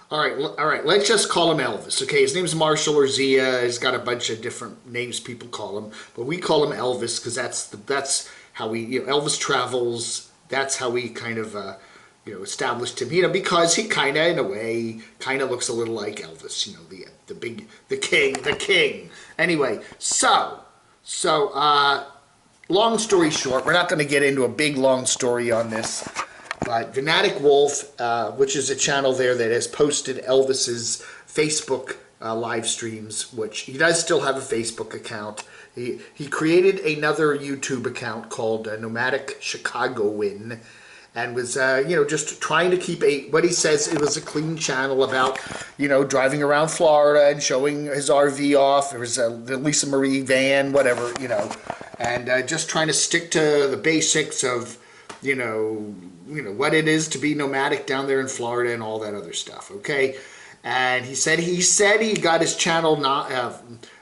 All right. Let's just call him Elvis. Okay, his name's Marshall or Zia. He's got a bunch of different names people call him, but we call him Elvis because that's how we, Elvis Travels. That's how we kind of established him. Because he kind of, in a way, kind of looks a little like Elvis. The king. Anyway, long story short, we're not going to get into a big long story on this. But Fanatic Wolf, which is a channel there that has posted Elvis's Facebook live streams, which he does still have a Facebook account. He created another YouTube account called Nomadic Chicagoan, and was just trying to keep what he says it was a clean channel about driving around Florida and showing his RV off. There was the Lisa Marie van, whatever, and just trying to stick to the basics of what it is to be nomadic down there in Florida and all that other stuff. Okay, and he said he got his channel not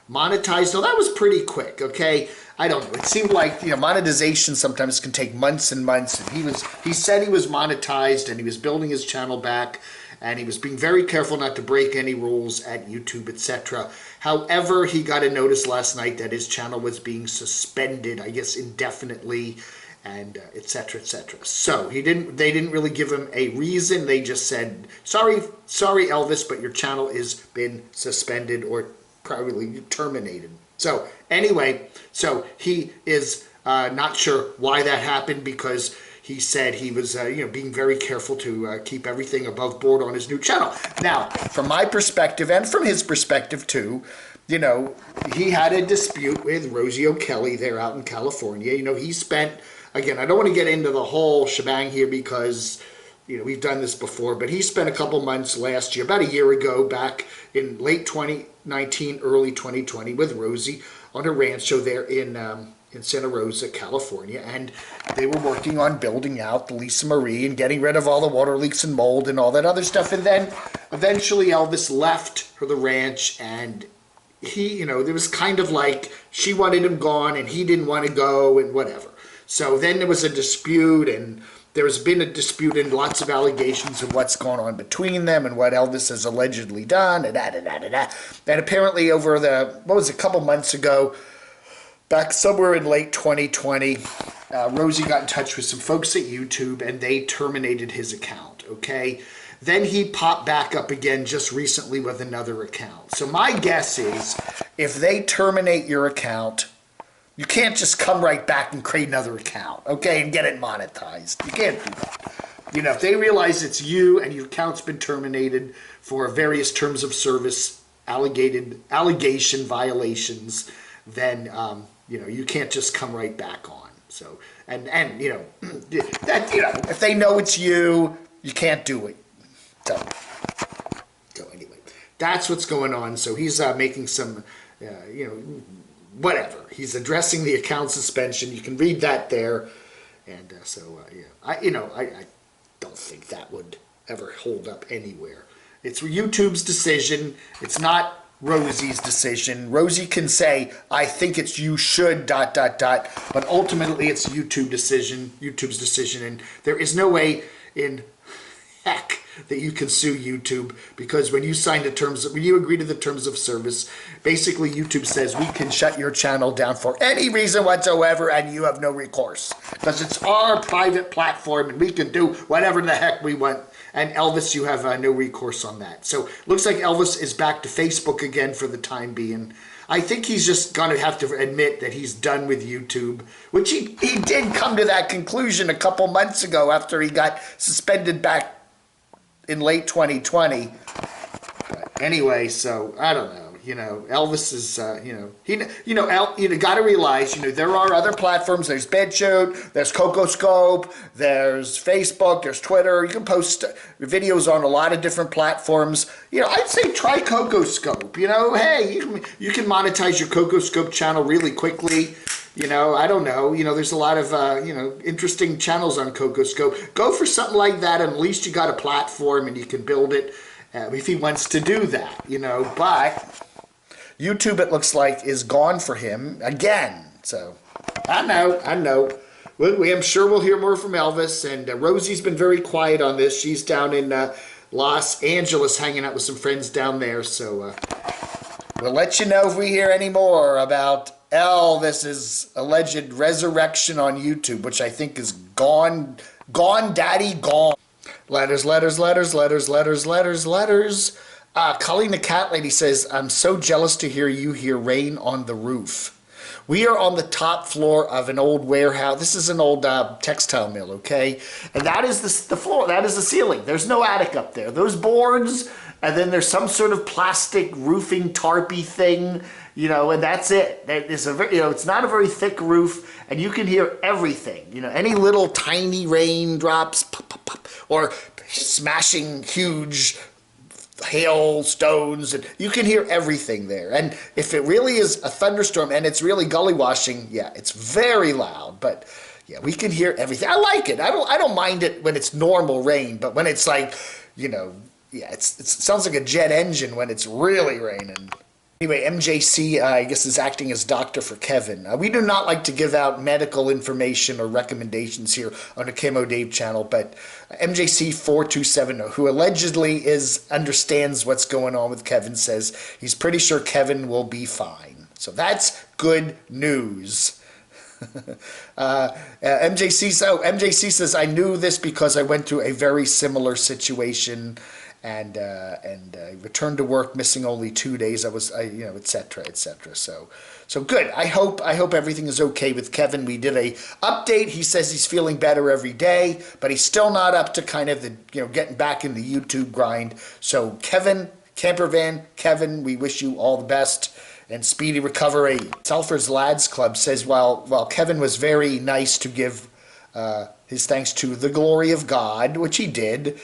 monetized. No, that was pretty quick. Okay, I don't know. It seemed like monetization sometimes can take months and months. And he said he was monetized and he was building his channel back, and he was being very careful not to break any rules at YouTube, etc. However, he got a notice last night that his channel was being suspended, I guess indefinitely, and etc. etc. So they didn't really give him a reason. They just said, sorry Elvis, but your channel has been suspended or probably terminated. So anyway, so he is not sure why that happened, because he said he was being very careful to keep everything above board on his new channel. Now, from my perspective and from his perspective too, he had a dispute with Rosie O'Kelly there out in California. He spent, again, I don't want to get into the whole shebang here because, we've done this before, but he spent a couple months last year, about a year ago, back in late 2019, early 2020, with Rosie on a rancho there in Santa Rosa, California, and they were working on building out the Lisa Marie and getting rid of all the water leaks and mold and all that other stuff. And then eventually Elvis left for the ranch, and he, there was kind of like she wanted him gone and he didn't want to go and whatever. So then there was a dispute, and there's been a dispute and lots of allegations of what's going on between them and what Elvis has allegedly done, and And apparently over a couple months ago, back somewhere in late 2020, Rosie got in touch with some folks at YouTube, and they terminated his account, okay? Then he popped back up again just recently with another account. So my guess is, if they terminate your account, you can't just come right back and create another account, okay, and get it monetized. You can't do that. If they realize it's you and your account's been terminated for various terms of service, allegation violations, then, you can't just come right back on. So, and if they know it's you, you can't do it. So anyway, that's what's going on. So he's making some, whatever. He's addressing the account suspension. You can read that there. And I don't think that would ever hold up anywhere. It's YouTube's decision. It's not Rosie's decision. Rosie can say, I think it's you should ... but ultimately it's YouTube's decision, and there is no way in heck that you can sue YouTube, because when you agree to the terms of service, basically YouTube says we can shut your channel down for any reason whatsoever and you have no recourse, because it's our private platform and we can do whatever the heck we want. And Elvis, you have no recourse on that. So looks like Elvis is back to Facebook again for the time being. I think he's just going to have to admit that he's done with YouTube, which he did come to that conclusion a couple months ago after he got suspended back in late 2020. But anyway, so I don't know. Elvis is, you got to realize, there are other platforms. There's BitChute, there's Cocoscope, there's Facebook, there's Twitter. You can post videos on a lot of different platforms. I'd say try Cocoscope. Hey, you can monetize your Cocoscope channel really quickly. I don't know. There's a lot of, interesting channels on Cocoscope. Go for something like that, and at least you got a platform and you can build it if he wants to do that, But YouTube, it looks like, is gone for him again. So, I know. I'm sure we'll hear more from Elvis, and Rosie's been very quiet on this. She's down in Los Angeles hanging out with some friends down there. So we'll let you know if we hear any more about Elvis's alleged resurrection on YouTube, which I think is gone, daddy, gone. Letters. Colleen the Cat Lady says, I'm so jealous to hear you hear rain on the roof. We are on the top floor of an old warehouse. This is an old textile mill, okay? And that is the floor. That is the ceiling. There's no attic up there. Those boards, and then there's some sort of plastic roofing tarpy thing, you know, and that's it. It's it's not a very thick roof, and you can hear everything. You know, any little tiny raindrops, pop, pop, pop, or smashing huge hailstones, and you can hear everything there. And if it really is a thunderstorm and it's really gully washing, yeah, it's very loud. But yeah, we can hear everything. I like it. I don't mind it when it's normal rain, but when it's like, you know, yeah, it sounds like a jet engine when it's really raining. Anyway, MJC, I guess, is acting as doctor for Kevin. We do not like to give out medical information or recommendations here on the Camo Dave channel, but MJC4270, who allegedly understands what's going on with Kevin, says he's pretty sure Kevin will be fine. So that's good news. MJC says, I knew this because I went through a very similar situation. And returned to work, missing only 2 days. I was, et cetera, et cetera. So good. I hope everything is okay with Kevin. We did a update. He says he's feeling better every day, but he's still not up to kind of the, getting back in the YouTube grind. So Kevin, Campervan, Kevin, we wish you all the best and speedy recovery. Sulphur's Lads Club says while Kevin was very nice to give his thanks to the glory of God, which he did.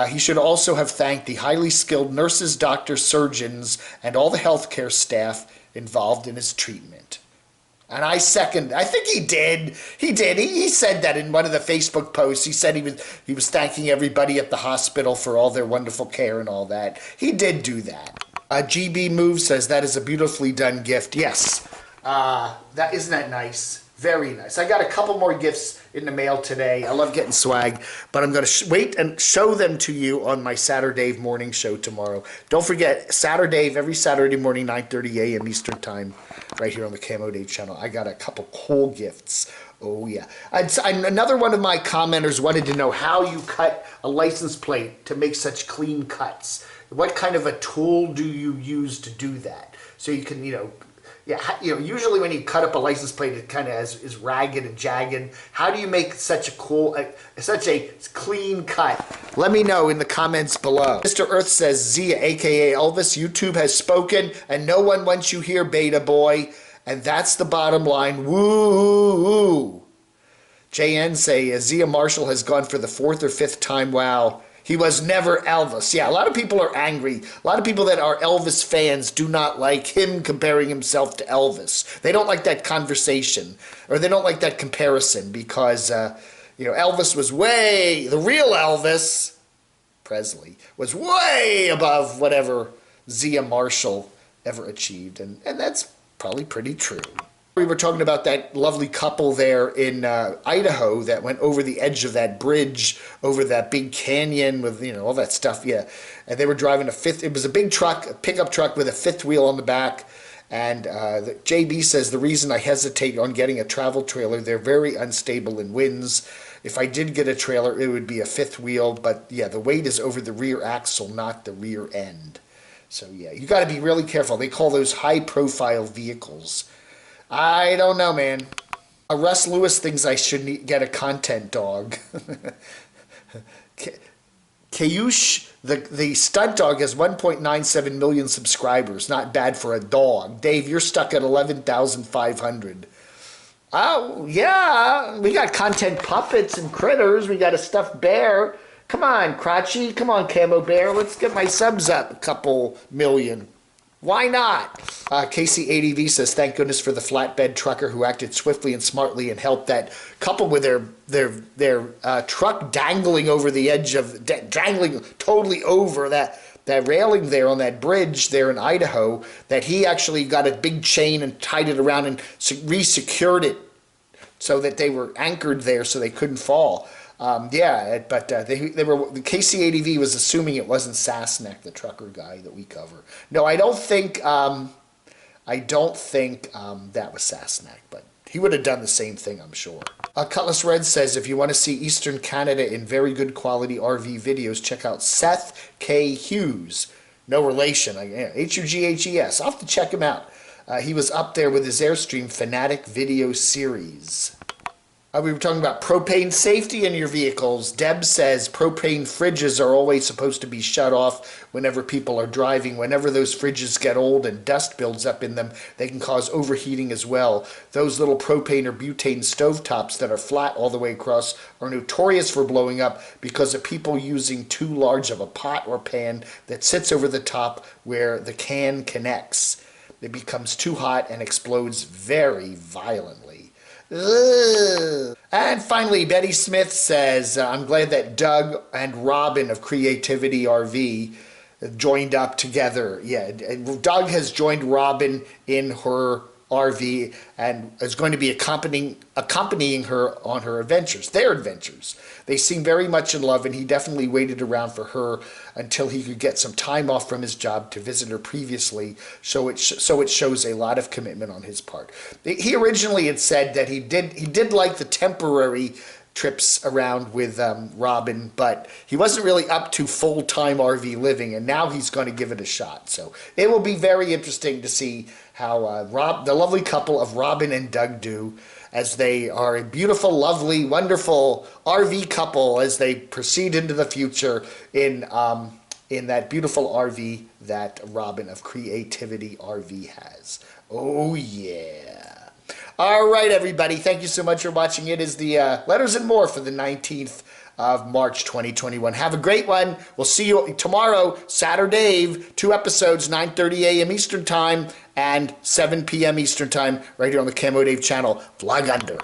He should also have thanked the highly skilled nurses, doctors, surgeons, and all the healthcare staff involved in his treatment. And I think he did. He said that in one of the Facebook posts. He said he was thanking everybody at the hospital for all their wonderful care and all that. He did do that. GB Move says that is a beautifully done gift. Yes. Isn't that nice? Very nice. I got a couple more gifts in the mail today. I love getting swag, but I'm going to wait and show them to you on my Saturday morning show tomorrow. Don't forget, every Saturday morning, 9:30 a.m. Eastern Time, right here on the Camo Dave channel. I got a couple cool gifts. Oh, yeah. Another one of my commenters wanted to know how you cut a license plate to make such clean cuts. What kind of a tool do you use to do that? So you can, usually when you cut up a license plate, it kind of is ragged and jagged. How do you make such a clean cut? Let me know in the comments below. Mr. Earth says, Zia, aka Elvis, YouTube has spoken, and no one wants you here, beta boy. And that's the bottom line. Woo! JN say, Zia Marshall has gone for the 4th or 5th time. Wow. He was never Elvis. Yeah, a lot of people are angry. A lot of people that are Elvis fans do not like him comparing himself to Elvis. They don't like that conversation, or they don't like that comparison because, Elvis was the real Elvis, Presley, was way above whatever Zia Marshall ever achieved. And that's probably pretty true. We were talking about that lovely couple there in Idaho that went over the edge of that bridge over that big canyon with, all that stuff. Yeah. And they were driving it was a big truck, a pickup truck with a 5th wheel on the back. And JB says, the reason I hesitate on getting a travel trailer, they're very unstable in winds. If I did get a trailer, it would be a 5th wheel. But yeah, the weight is over the rear axle, not the rear end. So yeah, you got to be really careful. They call those high profile vehicles. I don't know, man. Russ Lewis thinks I should get a content dog. Kayush, the stunt dog, has 1.97 million subscribers. Not bad for a dog. Dave, you're stuck at 11,500. Oh, yeah. We got content puppets and critters. We got a stuffed bear. Come on, Crotchy. Come on, Camo Bear. Let's get my subs up a couple million. Why not? KC80V says, thank goodness for the flatbed trucker who acted swiftly and smartly and helped that couple with their truck dangling over the edge of, dangling totally over that railing there on that bridge there in Idaho, that he actually got a big chain and tied it around and re-secured it so that they were anchored there so they couldn't fall. Yeah, but they were the KCADV was assuming it wasn't Sassenach, the trucker guy that we cover. No, I don't think that was Sassenach, but he would have done the same thing, I'm sure. Cutlass Red says, if you want to see Eastern Canada in very good quality RV videos, check out Seth K. Hughes. No relation. Hughes. I'll have to check him out. He was up there with his Airstream Fanatic video series. We were talking about propane safety in your vehicles. Deb says propane fridges are always supposed to be shut off whenever people are driving. Whenever those fridges get old and dust builds up in them, they can cause overheating as well. Those little propane or butane stovetops that are flat all the way across are notorious for blowing up because of people using too large of a pot or pan that sits over the top where the can connects. It becomes too hot and explodes very violently. Ugh. And finally, Betty Smith says, I'm glad that Doug and Robin of Creativity RV joined up together. Yeah, Doug has joined Robin in her RV and is going to be accompanying her on her adventures, their adventures. They seem very much in love, and he definitely waited around for her until he could get some time off from his job to visit her previously, so it shows a lot of commitment on his part. He originally had said that he did like the temporary trips around with Robin, but he wasn't really up to full-time RV living, and now he's going to give it a shot. So it will be very interesting to see how the lovely couple of Robin and Doug do, as they are a beautiful, lovely, wonderful RV couple as they proceed into the future in that beautiful RV that Robin of Creativity RV has. Oh yeah. All right, everybody. Thank you so much for watching. It is the Letters and More for the 19th of March 2021. Have a great one. We'll see you tomorrow, Saturday, 2 episodes, 9:30 a.m. Eastern Time and 7 p.m. Eastern Time, right here on the Camo Dave channel. Vlog under.